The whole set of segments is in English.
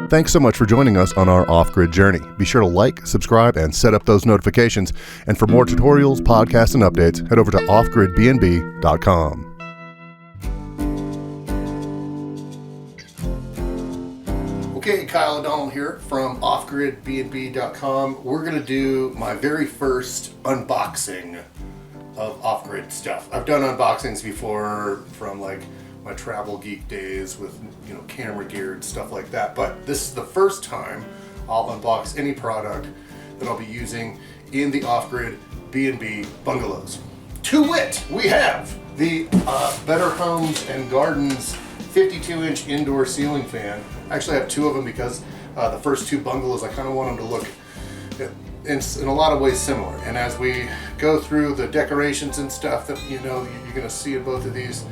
Thanks so much for joining us on our off-grid journey. Be sure to like, subscribe, and set up those notifications. And for more tutorials, podcasts, and updates, head over to offgridbnb.com. Okay, Kyle O'Donnell here from offgridbnb.com. We're going to do my very first unboxing of off-grid stuff. I've done unboxings before from like my travel geek days with, camera gear and stuff like that, but this is the first time I'll unbox any product that I'll be using in the off-grid B&B bungalows. To wit, we have the Better Homes and Gardens 52-inch indoor ceiling fan. I actually have two of them because the first two bungalows, I kind of want them to look in a lot of ways similar. And as we go through the decorations and stuff that you're going to see in both of these,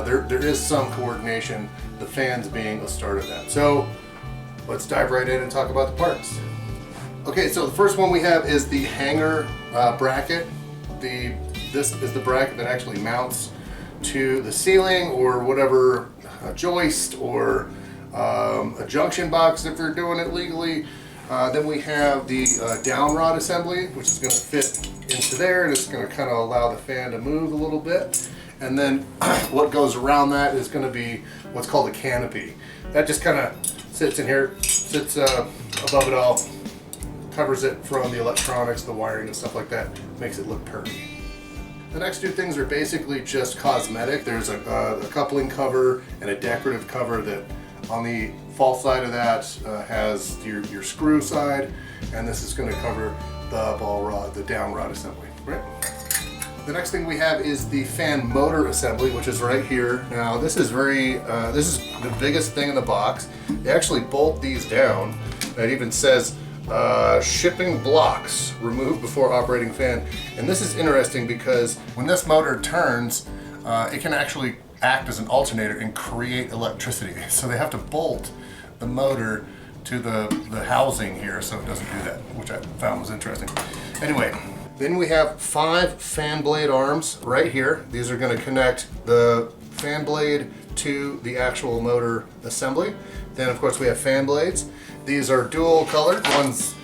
there is some coordination, the fans being a start of that. So let's dive right in and talk about the parts. Okay, so the first one we have is the hanger bracket. This is the bracket that actually mounts to the ceiling or whatever joist or a junction box if they're doing it legally. Then we have the down rod assembly, which is going to fit into there, and it's going to kind of allow the fan to move a little bit. And then what goes around that is going to be what's called a canopy. That just kind of sits in here, sits above it all, covers it from the electronics, the wiring and stuff like that, makes it look pretty. The next two things are basically just cosmetic. There's a coupling cover and a decorative cover that on the fall side of that has your screw side, and this is going to cover the ball rod, the down rod assembly. Right. The next thing we have is the fan motor assembly, which is right here. Now this is this is the biggest thing in the box. They actually bolt these down. It even says shipping blocks removed before operating fan. And this is interesting because when this motor turns, it can actually act as an alternator and create electricity. So they have to bolt the motor to the housing here so it doesn't do that, which I found was interesting. Anyway, then we have 5 fan blade arms right here. These are going to connect the fan blade to the actual motor assembly. Then of course we have fan blades. These are dual colored, one's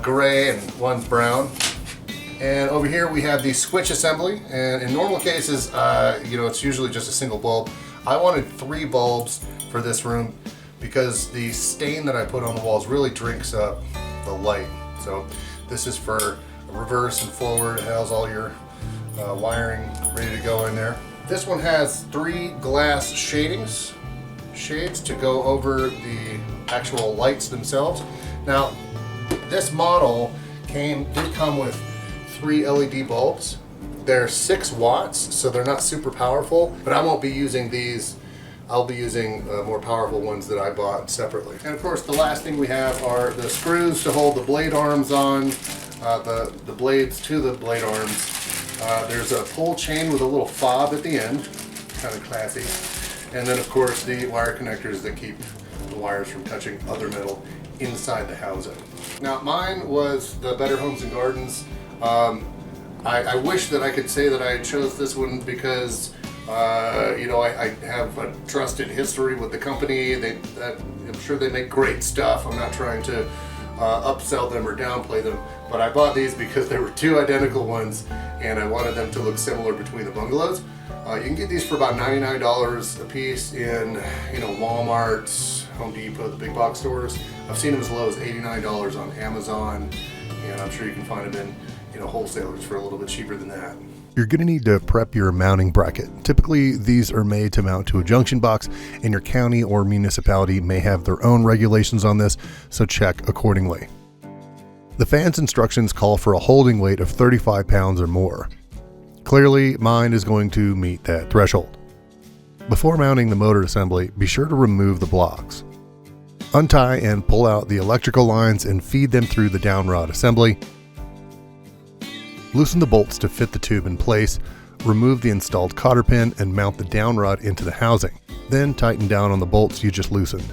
gray and one's brown. And over here we have the switch assembly, and in normal cases, it's usually just a single bulb. I wanted 3 bulbs for this room because the stain that I put on the walls really drinks up the light. So this is for reverse and forward. It has all your wiring ready to go in there. This one has 3 glass shades to go over the actual lights themselves. Now, this model did come with 3 LED bulbs. They're 6 watts, so they're not super powerful, but I won't be using these. I'll be using more powerful ones that I bought separately. And of course, the last thing we have are the screws to hold the blade arms on, the blades to the blade arms. There's a pull chain with a little fob at the end, kind of classy. And then of course the wire connectors that keep the wires from touching other metal inside the housing. Now mine was the Better Homes and Gardens. I wish that I could say that I chose this one because I have a trusted history with the company. I'm sure they make great stuff. I'm not trying to upsell them or downplay them, but I bought these because there were 2 identical ones and I wanted them to look similar between the bungalows. You can get these for about $99 a piece in Walmart, Home Depot, the big box stores. I've seen them as low as $89 on Amazon, and I'm sure you can find them in wholesalers for a little bit cheaper than that. You're going to need to prep your mounting bracket. Typically, these are made to mount to a junction box, and your county or municipality may have their own regulations on this, so check accordingly. The fan's instructions call for a holding weight of 35 pounds or more. Clearly, mine is going to meet that threshold. Before mounting the motor assembly, be sure to remove the blocks. Untie and pull out the electrical lines and feed them through the down rod assembly. Loosen the bolts to fit the tube in place, remove the installed cotter pin and mount the down rod into the housing. Then tighten down on the bolts you just loosened.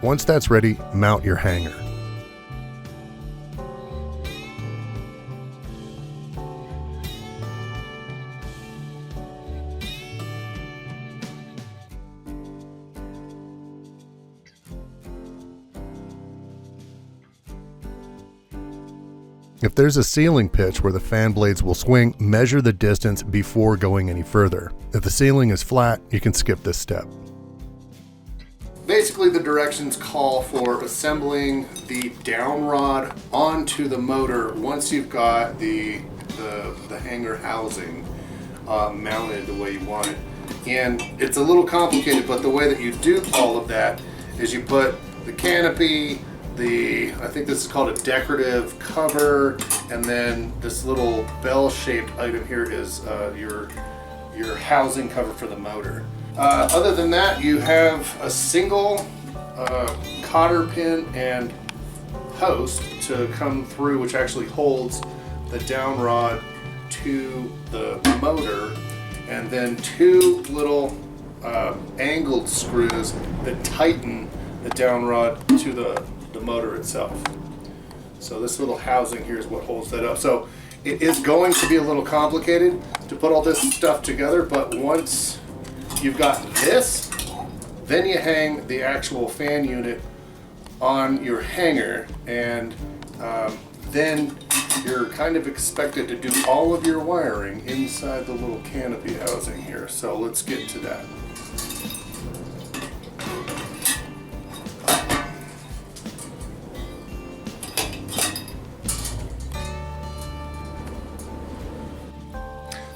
Once that's ready, mount your hanger. If there's a ceiling pitch where the fan blades will swing, measure the distance before going any further. If the ceiling is flat, you can skip this step. Basically, the directions call for assembling the down rod onto the motor once you've got the hanger housing mounted the way you want it. And it's a little complicated, but the way that you do all of that is you put the canopy, I think this is called a decorative cover, and then this little bell-shaped item here is your housing cover for the motor. Other than that, you have a single cotter pin and post to come through, which actually holds the down rod to the motor, and then two little angled screws that tighten the down rod to the motor itself. So this little housing here is what holds that up. So it is going to be a little complicated to put all this stuff together, but once you've got this, then you hang the actual fan unit on your hanger, and then you're kind of expected to do all of your wiring inside the little canopy housing here. So let's get to that.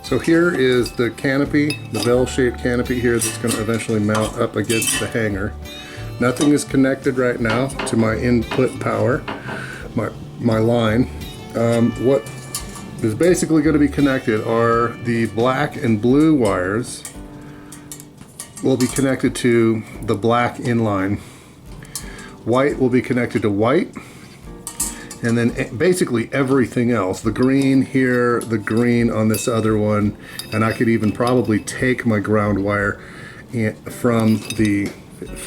So here is the canopy, the bell-shaped canopy here that's going to eventually mount up against the hanger. Nothing is connected right now to my input power, my line. What is basically going to be connected are the black and blue wires will be connected to the black inline. White will be connected to white. And then basically everything else, the green here, the green on this other one, and I could even probably take my ground wire from the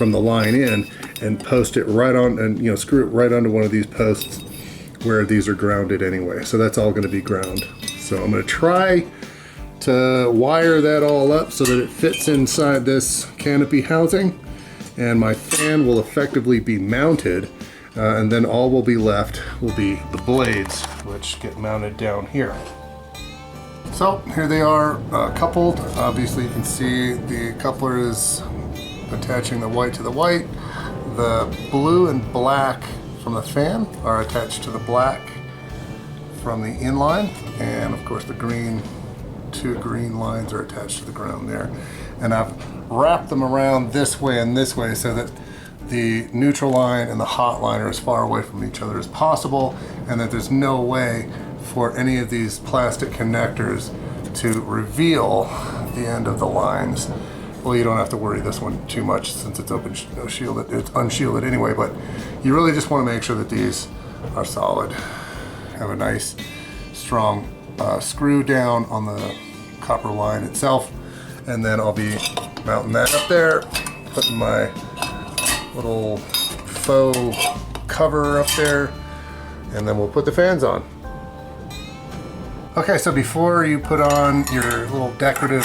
line in and post it right on, and screw it right onto one of these posts where these are grounded anyway. So that's all going to be ground. So I'm going to try to wire that all up so that it fits inside this canopy housing, and my fan will effectively be mounted. And then all will be left will be the blades, which get mounted down here. So here they are coupled. Obviously you can see the coupler is attaching the white to the white. The blue and black from the fan are attached to the black from the inline. And of course the green, two green lines are attached to the ground there. And I've wrapped them around this way and this way so that the neutral line and the hot line are as far away from each other as possible, and that there's no way for any of these plastic connectors to reveal the end of the lines. Well, you don't have to worry this one too much since it's shielded. It's unshielded anyway, but you really just want to make sure that these are solid. Have a nice strong screw down on the copper line itself, and then I'll be mounting that up there, putting my little faux cover up there, and then we'll put the fans on. Okay, so before you put on your little decorative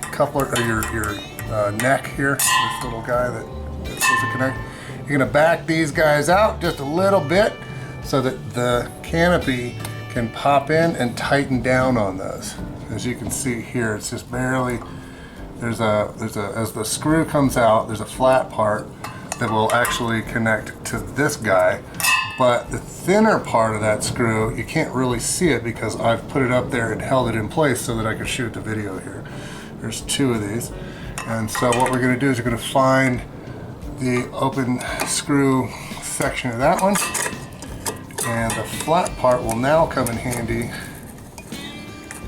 coupler, or your neck here, this little guy that's supposed to connect, you're gonna back these guys out just a little bit so that the canopy can pop in and tighten down on those. As you can see here, it's just barely, as the screw comes out, there's a flat part that will actually connect to this guy, but the thinner part of that screw, you can't really see it because I've put it up there and held it in place so that I could shoot the video here. There's two of these, and so what we're going to do is we're going to find the open screw section of that one, and the flat part will now come in handy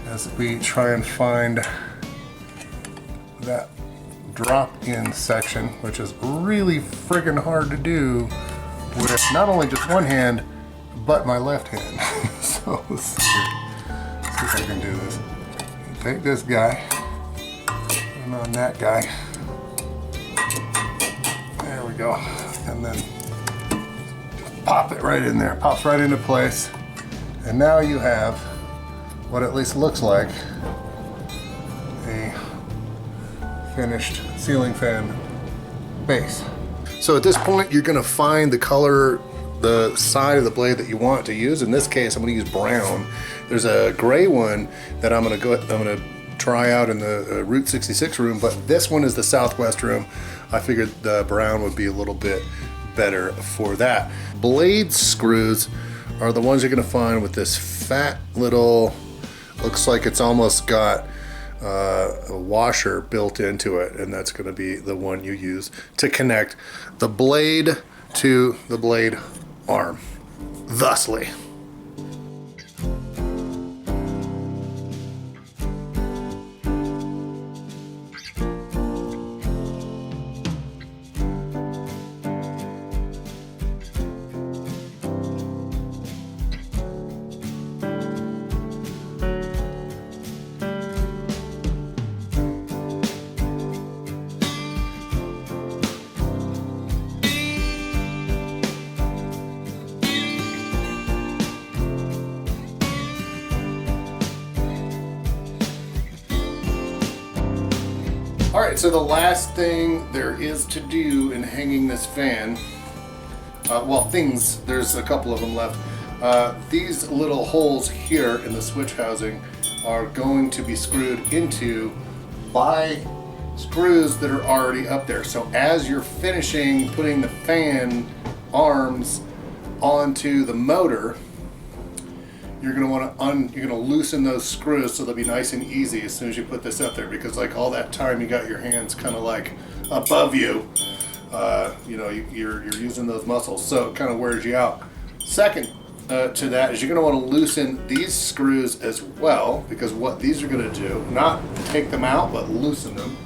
as we try and find that drop-in section, which is really friggin' hard to do with not only just one hand, but my left hand. So let's see if I can do this. Take this guy, and on that guy. There we go. And then just pop it right in there. Pops right into place. And now you have what at least looks like a finished ceiling fan base. So at this point you're going to find the color the side of the blade that you want to use. In this case, I'm going to use brown. There's a gray one that I'm going to try out in the Route 66 room, but this one is the Southwest room. I figured the brown would be a little bit better for that. Blade screws are the ones you're going to find with this fat little, looks like it's almost got a washer built into it, and that's going to be the one you use to connect the blade to the blade arm, thusly. All right, so the last thing there is to do in hanging this fan, there's a couple of them left. These little holes here in the switch housing are going to be screwed into by screws that are already up there. So as you're finishing putting the fan arms onto the motor, you're gonna loosen those screws so they'll be nice and easy as soon as you put this up there, because like all that time you got your hands kind of like above you, you're using those muscles, so it kind of wears you out. Second to that is you're gonna want to loosen these screws as well, because what these are gonna do, not take them out but loosen them.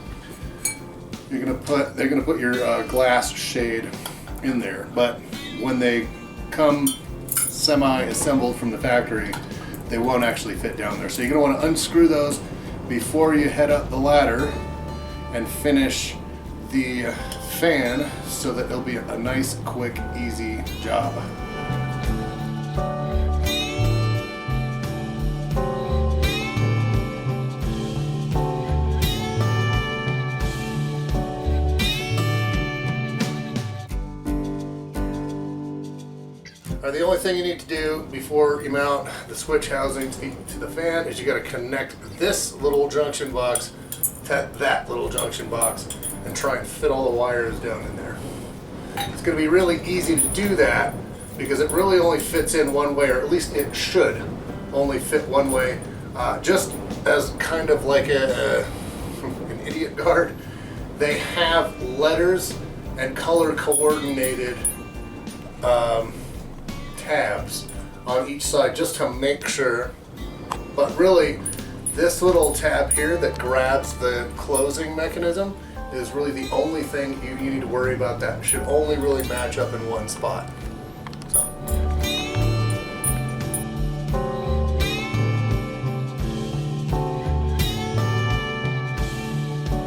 They're gonna put your glass shade in there, but when they come semi-assembled from the factory, they won't actually fit down there. So you're going to want to unscrew those before you head up the ladder and finish the fan, so that it'll be a nice, quick, easy job. The only thing you need to do before you mount the switch housing to the fan is you got to connect this little junction box to that little junction box and try and fit all the wires down in there. It's going to be really easy to do that because it really only fits in one way, or at least it should only fit one way. Just as kind of like an idiot guard, they have letters and color coordinated tabs on each side just to make sure, but really this little tab here that grabs the closing mechanism is really the only thing you need to worry about. That should only really match up in one spot. So.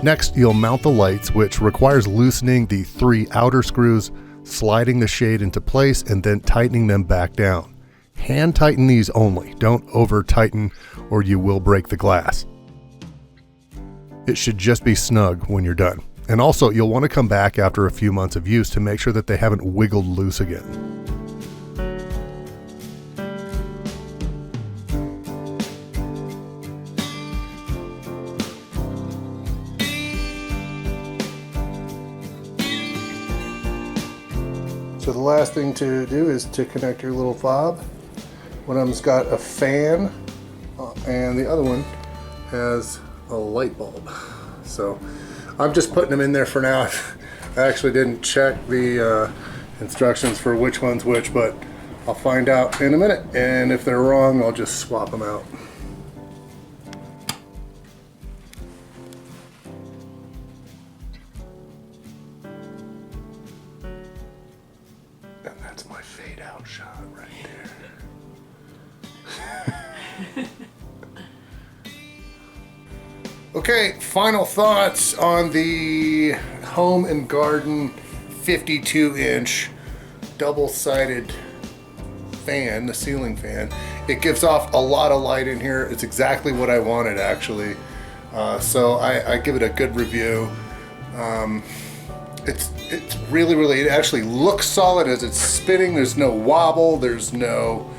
Next, you'll mount the lights, which requires loosening the 3 outer screws, sliding the shade into place, and then tightening them back down. Hand tighten these only. Don't over tighten or you will break the glass. It should just be snug when you're done. And also, you'll want to come back after a few months of use to make sure that they haven't wiggled loose again. So the last thing to do is to connect your little fob. One of them's got a fan and the other one has a light bulb. So I'm just putting them in there for now. I actually didn't check the instructions for which one's which, but I'll find out in a minute. And if they're wrong, I'll just swap them out. That's my fade out shot right there. Okay, final thoughts on the Home and Garden 52-inch double-sided fan, the ceiling fan. It gives off a lot of light in here. It's exactly what I wanted, actually. So I give it a good review. it's really, it actually looks solid as it's spinning. There's no wobble, there's no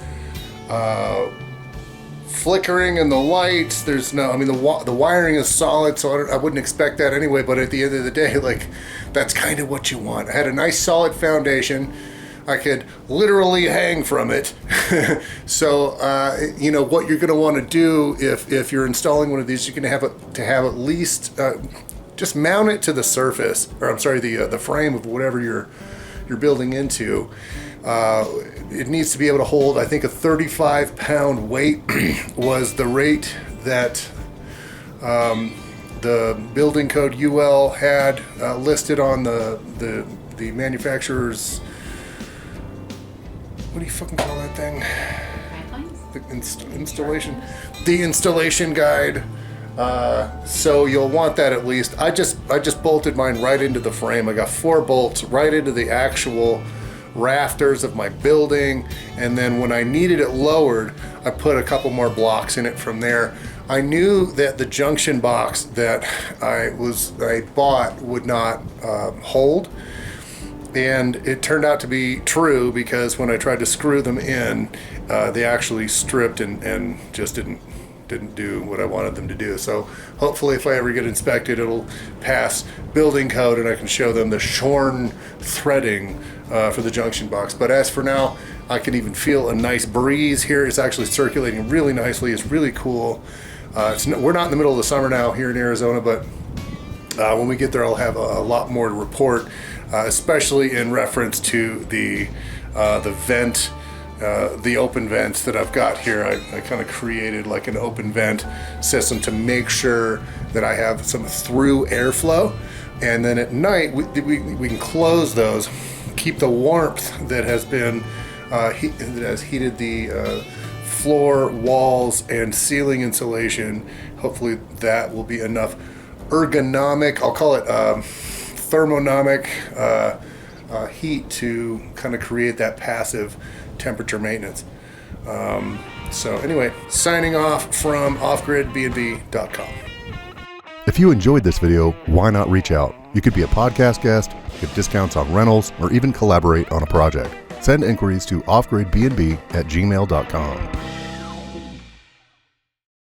flickering in the lights, there's no, I mean, the wiring is solid, so I wouldn't expect that anyway, but at the end of the day, like, that's kind of what you want. I had a nice solid foundation. I could literally hang from it. So, you know, what you're going to want to do if you're installing one of these, you're going to have at least just mount it to the surface, or I'm sorry, the frame of whatever you're building into. It needs to be able to hold, I think, a 35-pound weight was the rate that the building code UL had listed on the manufacturer's, what do you fucking call that thing? The installation guide. So you'll want that at least. I just bolted mine right into the frame. I got 4 bolts right into the actual rafters of my building, and then when I needed it lowered, I put a couple more blocks in it from there. I knew that the junction box that I bought would not hold, and it turned out to be true, because when I tried to screw them in, they actually stripped and just didn't do what I wanted them to do. So hopefully if I ever get inspected, it'll pass building code and I can show them the shorn threading for the junction box. But as for now, I can even feel a nice breeze here. It's actually circulating really nicely. It's really cool. We're not in the middle of the summer now here in Arizona, but when we get there, I'll have a lot more to report, especially in reference to the vent, the open vents that I've got here. I kind of created like an open vent system to make sure that I have some through airflow, and then at night we can close those, keep the warmth that has been that has heated the floor, walls, and ceiling insulation. Hopefully that will be enough ergonomic, I'll call it thermonomic heat to kind of create that passive temperature maintenance. So anyway, signing off from offgridbnb.com. If you enjoyed this video, why not reach out? You could be a podcast guest, get discounts on rentals, or even collaborate on a project. Send inquiries to offgridbnb@gmail.com.